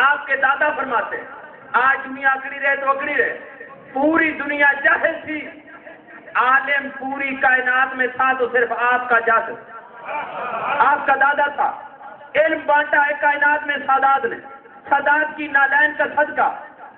آپ کے دادا فرماتے ہیں آج دنیا اکڑی رہے تو اکڑی رہے، پوری دنیا جاہل تھی، عالم پوری کائنات میں تھا تو صرف آپ کا جد، آپ کا دادا تھا۔ علم بانٹا ہے کائنات میں سادات نے، سادات کی نالین کا صدقہ،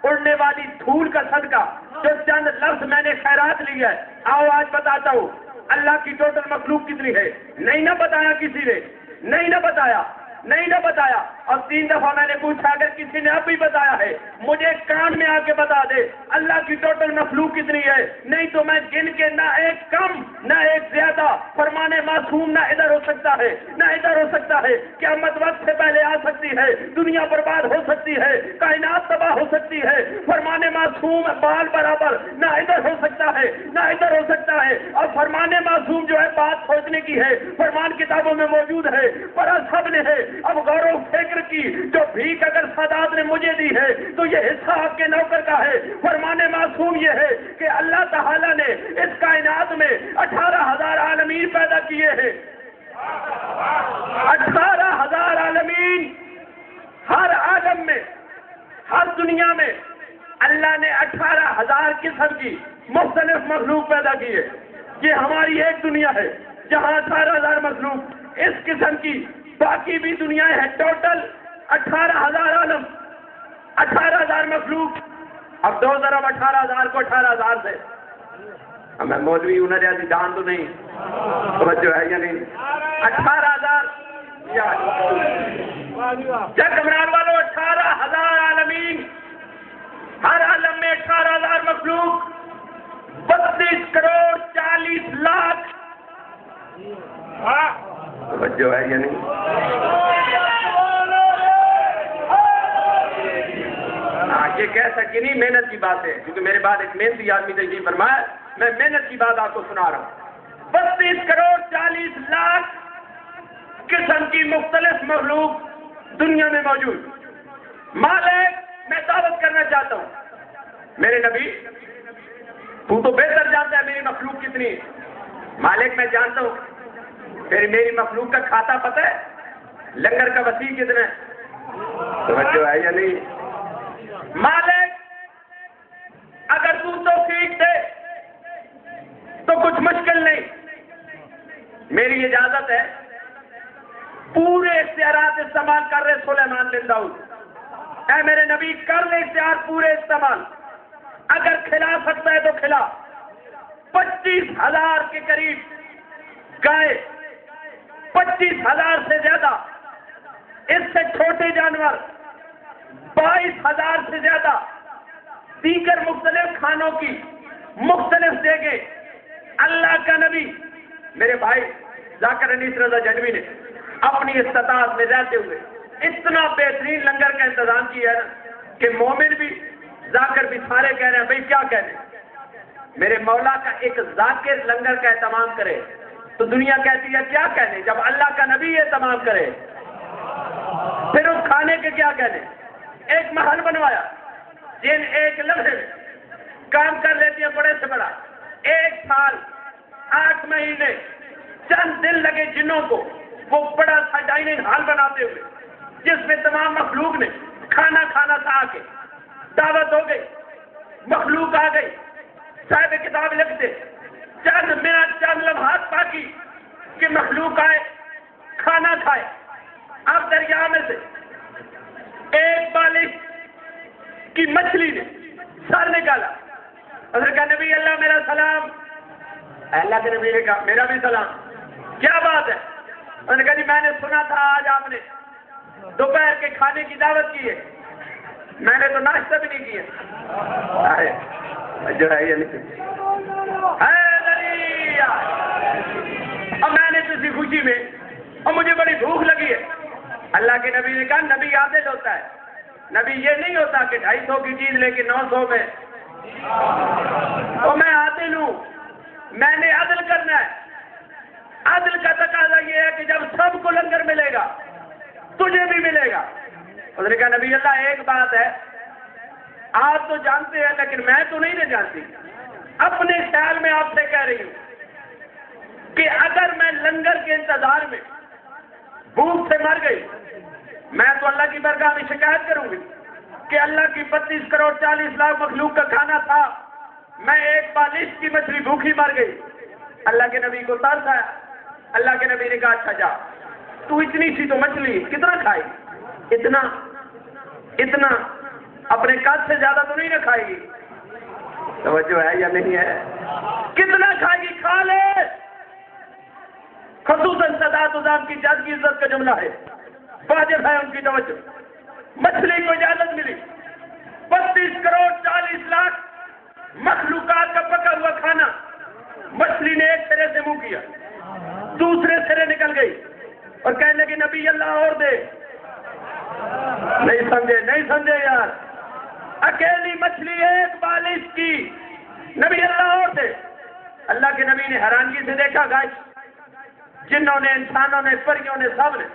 اڑنے والی دھول کا صدقہ، جو چند لفظ میں نے خیرات لی ہے۔ آؤ آج بتاتا ہوں اللہ کی ٹوٹل مخلوق کتنی ہے، نہیں نہ بتایا کسی نے، نہیں نہ بتایا، نہیں نہ بتایا۔ اور 3 دفعہ میں نے پوچھا اگر کسی نے اب بھی بتایا ہے مجھے کان میں آ کے بتا دے اللہ کی ٹوٹل مخلوق کتنی ہے، نہیں تو میں گن کے نہ ایک کم نہ ایک زیادہ، فرمان معصوم نہ ادھر ہو سکتا ہے نہ ادھر ہو سکتا ہے، قیامت وقت سے پہلے آ سکتی ہے، دنیا برباد ہو سکتی ہے، کائنات تباہ ہو سکتی ہے، فرمان معصوم بال برابر نہ ادھر ہو سکتا ہے نہ ادھر ہو سکتا ہے۔ اور فرمان معصوم جو ہے بات سوچنے کی ہے، فرمان کتابوں میں موجود ہے، پڑھا سب نے ہے۔ اب غور و فکر کی جو بھیک اگر سادات نے مجھے دی ہے تو یہ حصہ آپ کے نوکر کا ہے۔ فرمان معصوم یہ ہے کہ اللہ تعالیٰ نے اس کائنات میں 18,000 عالمین پیدا کیے ہیں، 18,000 عالمین، ہر عالم میں، ہر دنیا میں اللہ نے 18,000 قسم کی مختلف مخلوق پیدا کی ہے۔ یہ ہماری ایک دنیا ہے جہاں 18,000 مخلوق اس قسم کی، باقی بھی دنیا ہے، ٹوٹل 18,000 عالم، 18,000 مخلوق۔ اب 2 ضرب 18,000 کو 18,000 سے، میں مولوی ہوں نہ جیسی دان تو نہیں، توجہ ہے یا نہیں؟ 18,000 جگمران والوں 18,000 عالمین، ہر عالم میں 18,000 مخلوق، 32 کروڑ 40 لاکھ، توجہ ہے یا نہیں؟ یہ کہہ سکے نہیں محنت کی بات ہے، کیونکہ میرے بعد ایک محنتی آدمی تشریف فرمایا، میں محنت کی بات آپ کو سنا رہا ہوں۔ 32 کروڑ 40 لاکھ قسم کی مختلف مخلوق دنیا میں موجود۔ مالک میں دعوت کرنا چاہتا ہوں، میرے نبی تو بہتر جانتا ہے میری مخلوق کتنی ہے۔ مالک میں جانتا ہوں، پھر میری مخلوق کا کھاتا پتہ ہے، لنگر کا وسیع کتنا ہے، توجہ ہے یا نہیں؟ مالک اگر تو توفیق دے تو کچھ مشکل نہیں، میری اجازت ہے، پورے اختیارات استعمال کر رہے سلیمان بن داؤد، اے میرے نبی کر لے اختیار پورے استعمال، اگر کھلا سکتا ہے تو کھلا۔ 25,000 کے قریب گائے، 25,000 سے زیادہ، اس سے چھوٹے جانور 22,000 سے زیادہ، دیگر مختلف کھانوں کی مختلف جگہ۔ اللہ کا نبی میرے بھائی ذاکر انیس رضا جنوی نے اپنی استطاعت میں رہتے ہوئے اتنا بہترین لنگر کا انتظام کیا ہے کہ مومن بھی ذاکر بھی سارے کہہ رہے ہیں بھائی کیا کہنے، میرے مولا کا ایک ذاکر لنگر کا اہتمام کرے تو دنیا کہتی ہے کیا کہنے، جب اللہ کا نبی یہ اہتمام کرے پھر اس کھانے کے کیا کہنے۔ ایک محل بنوایا، جن ایک لمحے میں کام کر لیتی ہے بڑے سے بڑا، 1 سال 8 مہینے چند دن لگے جنوں کو وہ بڑا سا ڈائننگ ہال بناتے ہوئے، جس میں تمام مخلوق نے کھانا کھانا تھا، آ کے دعوت ہو گئی، مخلوق آ گئی، صاحب کتاب لکھتے چند منٹ چند لمحات باقی کہ مخلوق آئے کھانا کھائے۔ اب دریا میں سے ایک بالغ کی مچھلی نے سر نکالا، حضرت کا نبی اللہ میرا سلام، اللہ کے نبی نے کہا میرا بھی سلام، کیا بات ہے؟ انہوں نے کہا جی میں نے سنا تھا آج آپ نے دوپہر کے کھانے کی دعوت کی ہے، میں نے تو ناشتہ بھی نہیں کیا جو ہے یہ اور میں نے کسی خوشی میں اور مجھے بڑی بھوک لگی ہے۔ اللہ کے نبی نے کہا نبی عادل ہوتا ہے، نبی یہ نہیں ہوتا کہ 250 کی چیز لے کے 900 میں، اور میں عادل ہوں، میں نے عدل کرنا ہے۔ عدل کا تقاضا یہ ہے کہ جب سب کو لنگر ملے گا تجھے بھی ملے گا۔ اس نے کہا نبی اللہ ایک بات ہے، آپ تو جانتے ہیں لیکن میں تو نہیں جانتی، اپنے خیال میں آپ سے کہہ رہی ہوں کہ اگر میں لنگر کے انتظار میں بھوک سے مر گئی میں تو اللہ کی برگاہ میں شکایت کروں گی کہ اللہ کی 32 کروڑ 40 لاکھ مخلوق کا کھانا تھا، میں ایک بالش کی مچھلی بھوکی مر گئی۔ اللہ کے نبی کو ترس آیا، اللہ کے نبی نے کہا اچھا جا، تو اتنی سی تو مچھلی کتنا کھائے گی؟ اتنا اپنے قد سے زیادہ تو نہیں نہ کھائے گی؟ توجہ ہے یا نہیں ہے؟ کتنا کھائے گی؟ کھا لے۔ خصوصاً سادات عظام کی جد کی عزت کا جملہ ہے، واجب ہے ان کی توجہ۔ مچھلی کو اجازت ملی، 32 کروڑ 40 لاکھ مخلوقات کا پکا ہوا کھانا، مچھلی نے ایک سرے سے منہ کیا، دوسرے سرے نکل گئی اور کہنے لگی نبی اللہ اور دے۔ نہیں سمجھے یار، اکیلی مچھلی ایک بالش کی، نبی اللہ اور دے۔ اللہ کے نبی نے حیرانگی سے دیکھا، گائش جنہوں نے، انسانوں نے، پریوں نے، سب نے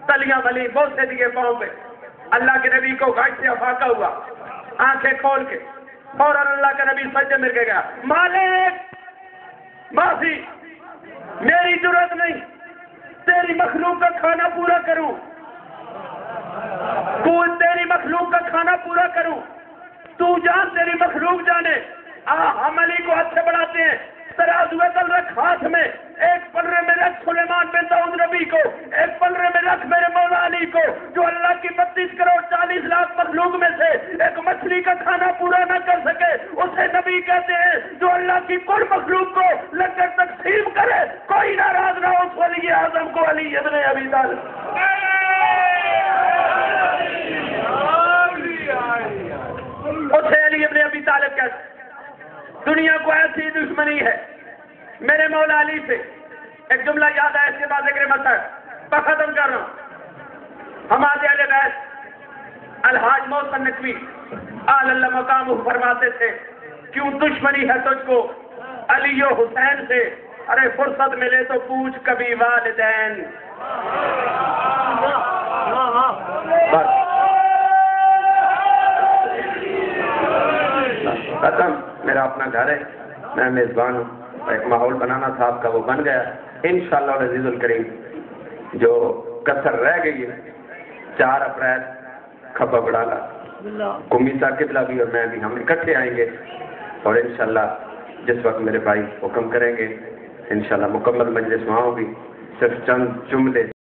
تلیاں ملی، بوسے دیے پاؤں پہ۔ اللہ کے نبی کو گائش سے افاقہ ہوا، آنکھیں کھول کے فوراً اللہ کا نبی سجدے میں گر گیا، مالک معافی، میری ضرورت نہیں، تیری مخلوق کا کھانا پورا کروں، تیری مخلوق کا کھانا پورا کروں، تو جان تیری مخلوق جانے۔ ہم علی کو ہاتھ سے بڑھاتے ہیں، ترازو تل رکھ ہاتھ میں، ایک پلڑے میں رکھ سلیمان بن داؤد نبی کو، ایک پلڑے میں رکھ میرے مولا علی کو، جو اللہ کی 32 کروڑ 40 لاکھ مخلوق میں سے ایک مچھلی کا کھانا پورا نہ کر سکے، اسے نبی کہتے ہیں جو اللہ کی کل مخلوق کو لنگر تقسیم کرے، کوئی ناراض نہ ہو اس ولی اعظم کو، علی ابن ابی طالب۔ اسے علی ابن ابی طالب کہتے ہیں۔ دنیا کو ایسی دشمنی ہے میرے مولا علی سے۔ ایک جملہ یاد ہے، اس کے بعد ذکر مسئلہ پر ختم کر رہا ہوں۔ ہمارے اہل بیت الحاج محسن نقوی آل اللہ مقام فرماتے تھے، کیوں دشمنی ہے تجھ کو علی و حسین سے، ارے فرصت ملے تو پوچھ کبھی والدین۔ ختم، میرا اپنا گھر ہے، میں میزبان ہوں، ایک ماحول بنانا تھا آپ کا، وہ بن گیا۔ انشاءاللہ العزیز الکریم جو کسر رہ گئی ہے، 4 اپریل کھبا بڑالا قومی قبلہ بھی اور میں بھی، ہم اکٹھے آئیں گے اور انشاءاللہ جس وقت میرے بھائی حکم کریں گے انشاءاللہ مکمل مجلس وہاں ہوگی۔ صرف چند جملے